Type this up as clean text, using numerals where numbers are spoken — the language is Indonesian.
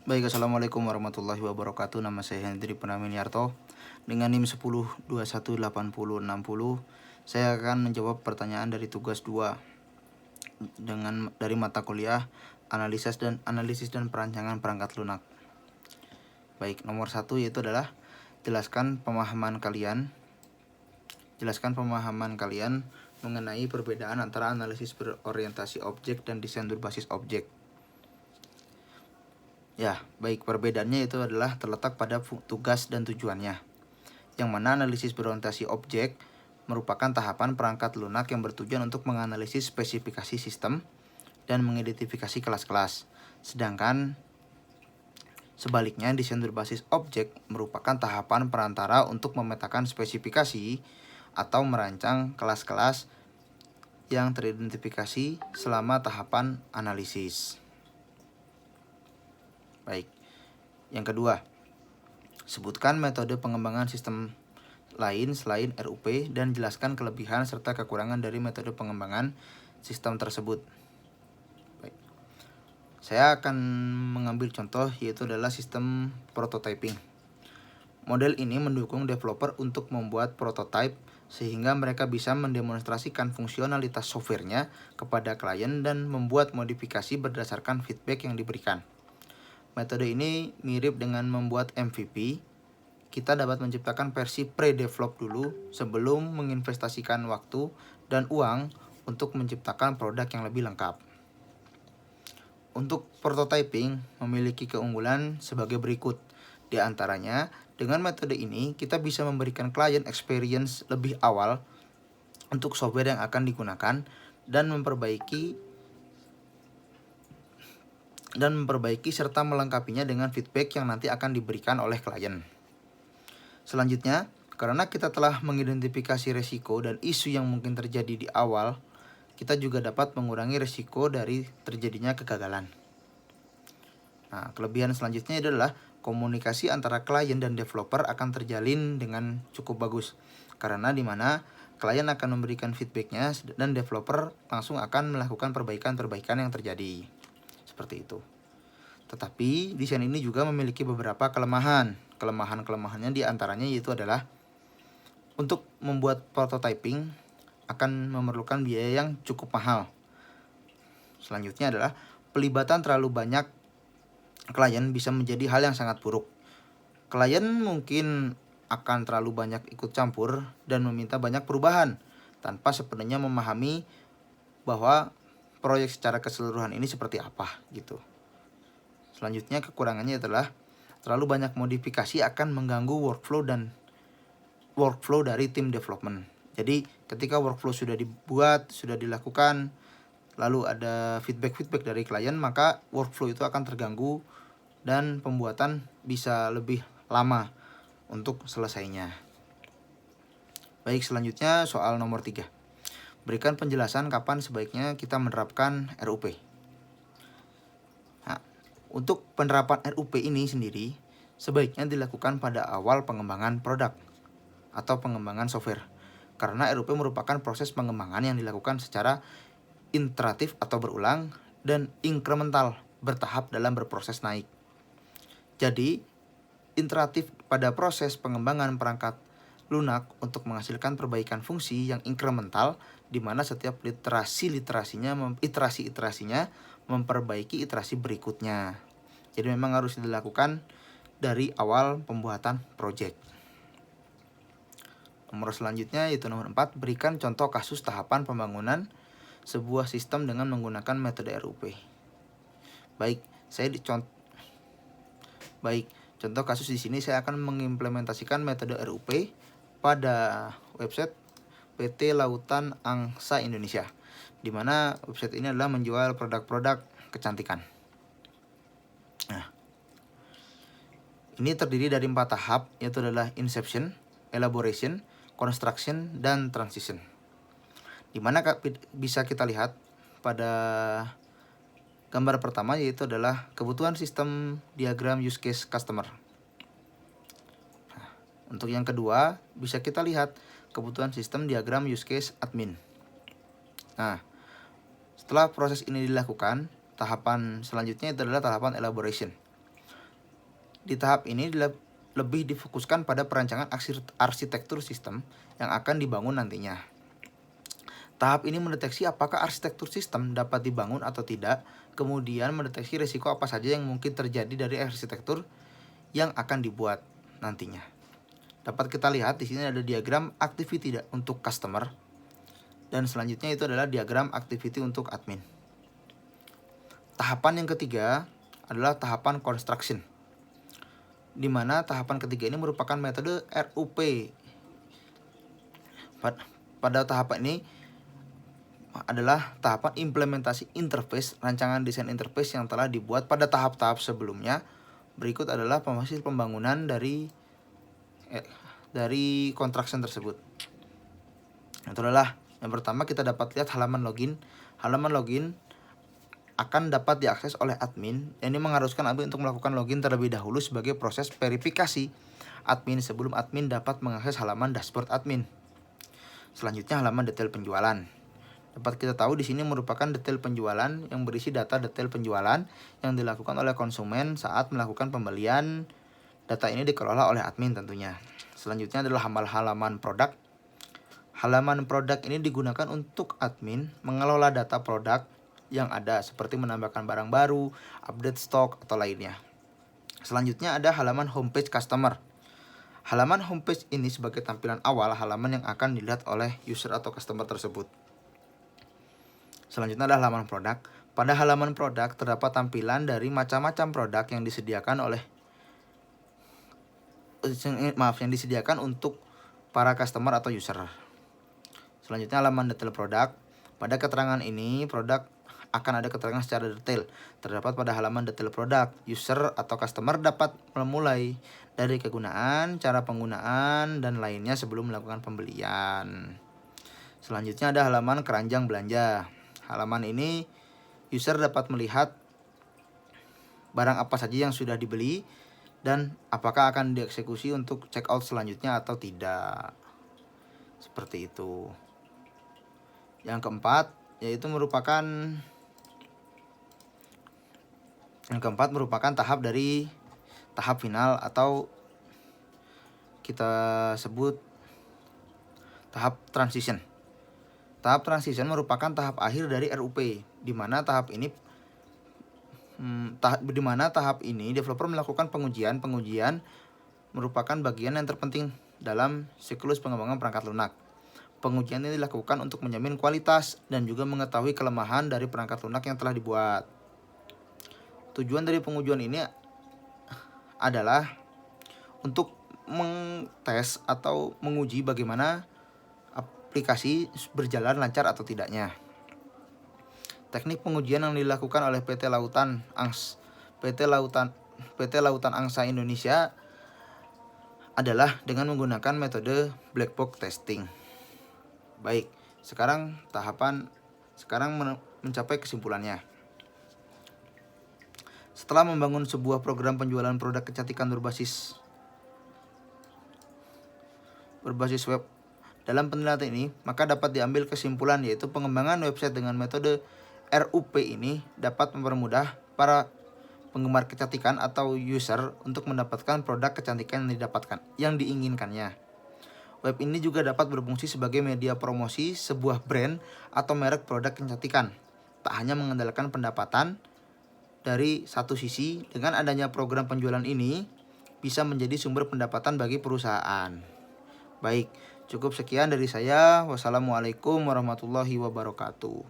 Baik, assalamualaikum warahmatullahi wabarakatuh. Nama saya Hendri Purnaminiarto dengan NIM 10218060. Saya akan menjawab pertanyaan dari tugas 2 dari mata kuliah analisis dan perancangan perangkat lunak. Baik, nomor 1 yaitu adalah jelaskan pemahaman kalian mengenai perbedaan antara analisis berorientasi objek dan desain berbasis objek. Ya, baik, perbedaannya itu adalah terletak pada tugas dan tujuannya. Yang mana analisis berorientasi objek merupakan tahapan perangkat lunak yang bertujuan untuk menganalisis spesifikasi sistem dan mengidentifikasi kelas-kelas. Sedangkan sebaliknya, desain berbasis objek merupakan tahapan perantara untuk memetakan spesifikasi atau merancang kelas-kelas yang teridentifikasi selama tahapan analisis. Baik, yang kedua, sebutkan metode pengembangan sistem lain selain RUP dan jelaskan kelebihan serta kekurangan dari metode pengembangan sistem tersebut. Baik, saya akan mengambil contoh yaitu adalah sistem prototyping. Model ini mendukung developer untuk membuat prototype sehingga mereka bisa mendemonstrasikan fungsionalitas softwarenya kepada klien dan membuat modifikasi berdasarkan feedback yang diberikan. Metode ini mirip dengan membuat MVP. Kita dapat menciptakan versi pre-develop dulu sebelum menginvestasikan waktu dan uang untuk menciptakan produk yang lebih lengkap. Untuk prototyping memiliki keunggulan sebagai berikut. Di antaranya, dengan metode ini kita bisa memberikan klien experience lebih awal untuk software yang akan digunakan dan memperbaiki serta melengkapinya dengan feedback yang nanti akan diberikan oleh klien. Selanjutnya, karena kita telah mengidentifikasi resiko dan isu yang mungkin terjadi di awal, kita juga dapat mengurangi resiko dari terjadinya kegagalan. Nah, kelebihan selanjutnya adalah komunikasi antara klien dan developer akan terjalin dengan cukup bagus. Karena di mana klien akan memberikan feedbacknya dan developer langsung akan melakukan perbaikan-perbaikan yang terjadi. Seperti itu. Tetapi desain ini juga memiliki beberapa kelemahan. Kelemahan-kelemahannya diantaranya yaitu adalah untuk membuat prototyping akan memerlukan biaya yang cukup mahal. Selanjutnya adalah pelibatan terlalu banyak klien bisa menjadi hal yang sangat buruk. Klien mungkin akan terlalu banyak ikut campur dan meminta banyak perubahan tanpa sepenuhnya memahami bahwa proyek secara keseluruhan ini seperti apa gitu. Selanjutnya kekurangannya adalah terlalu banyak modifikasi akan mengganggu workflow dari tim development. Jadi ketika workflow sudah dibuat, sudah dilakukan, lalu ada feedback dari klien, maka workflow itu akan terganggu dan pembuatan bisa lebih lama untuk selesainya. Baik, selanjutnya soal nomor 3. Berikan penjelasan kapan sebaiknya kita menerapkan RUP. Nah, untuk penerapan RUP ini sendiri sebaiknya dilakukan pada awal pengembangan produk atau pengembangan software. Karena RUP merupakan proses pengembangan yang dilakukan secara iteratif atau berulang dan inkremental, bertahap dalam berproses naik. Jadi, iteratif pada proses pengembangan perangkat lunak untuk menghasilkan perbaikan fungsi yang inkremental di mana setiap iterasinya memperbaiki iterasi berikutnya. Jadi memang harus dilakukan dari awal pembuatan project. Nomor selanjutnya yaitu nomor 4, berikan contoh kasus tahapan pembangunan sebuah sistem dengan menggunakan metode RUP. Baik, contoh kasus di sini saya akan mengimplementasikan metode RUP pada website PT Lautan Angsa Indonesia, di mana website ini adalah menjual produk-produk kecantikan. Nah, ini terdiri dari 4 tahap, yaitu adalah inception, elaboration, construction, dan transition. Di mana bisa kita lihat pada gambar pertama yaitu adalah kebutuhan sistem diagram use case customer. Nah, untuk yang kedua bisa kita lihat kebutuhan sistem diagram use case admin. Nah, setelah proses ini dilakukan, tahapan selanjutnya itu adalah tahapan elaboration. Di tahap ini lebih difokuskan pada perancangan arsitektur sistem yang akan dibangun nantinya. Tahap ini mendeteksi apakah arsitektur sistem dapat dibangun atau tidak, kemudian mendeteksi risiko apa saja yang mungkin terjadi dari arsitektur yang akan dibuat nantinya. Dapat kita lihat di sini ada diagram activity untuk customer, dan selanjutnya itu adalah diagram activity untuk admin. Tahapan yang ketiga adalah tahapan construction, di mana tahapan ketiga ini merupakan metode RUP. Pada tahapan ini adalah tahapan implementasi interface, rancangan desain interface yang telah dibuat pada tahap-tahap sebelumnya. Berikut adalah hasil pembangunan dari construction tersebut. Itu adalah yang pertama, kita dapat lihat halaman login. Halaman login akan dapat diakses oleh admin. Ini mengharuskan admin untuk melakukan login terlebih dahulu sebagai proses verifikasi admin sebelum admin dapat mengakses halaman dashboard admin. Selanjutnya halaman detail penjualan. Dapat kita tahu di sini merupakan detail penjualan yang berisi data detail penjualan yang dilakukan oleh konsumen saat melakukan pembelian. Data ini dikelola oleh admin tentunya. Selanjutnya adalah halaman produk. Halaman produk ini digunakan untuk admin mengelola data produk yang ada, seperti menambahkan barang baru, update stok, atau lainnya. Selanjutnya ada halaman homepage customer. Halaman homepage ini sebagai tampilan awal halaman yang akan dilihat oleh user atau customer tersebut. Selanjutnya adalah halaman produk. Pada halaman produk terdapat tampilan dari macam-macam produk yang disediakan untuk para customer atau user. Selanjutnya halaman detail produk. Pada keterangan ini, produk akan ada keterangan secara detail. Terdapat pada halaman detail produk, user atau customer dapat memulai dari kegunaan, cara penggunaan, dan lainnya sebelum melakukan pembelian. Selanjutnya ada halaman keranjang belanja. Halaman ini user dapat melihat barang apa saja yang sudah dibeli dan apakah akan dieksekusi untuk checkout selanjutnya atau tidak. Seperti itu. Yang keempat merupakan tahap final atau kita sebut tahap transition. Tahap transition merupakan tahap akhir dari RUP, di mana tahap ini developer melakukan pengujian merupakan bagian yang terpenting dalam siklus pengembangan perangkat lunak. Pengujian ini dilakukan untuk menjamin kualitas dan juga mengetahui kelemahan dari perangkat lunak yang telah dibuat. Tujuan dari pengujian ini adalah untuk mengtes atau menguji bagaimana aplikasi berjalan lancar atau tidaknya. Teknik pengujian yang dilakukan oleh PT Lautan Angsa Indonesia adalah dengan menggunakan metode black box testing. Baik, sekarang mencapai kesimpulannya. Setelah membangun sebuah program penjualan produk kecantikan berbasis web, dalam penelitian ini maka dapat diambil kesimpulan, yaitu pengembangan website dengan metode RUP ini dapat mempermudah para penggemar kecantikan atau user untuk mendapatkan produk kecantikan yang diinginkannya. Web ini juga dapat berfungsi sebagai media promosi sebuah brand atau merek produk kecantikan. Tak hanya mengandalkan pendapatan dari satu sisi, dengan adanya program penjualan ini bisa menjadi sumber pendapatan bagi perusahaan. Baik, cukup sekian dari saya. Wassalamualaikum warahmatullahi wabarakatuh.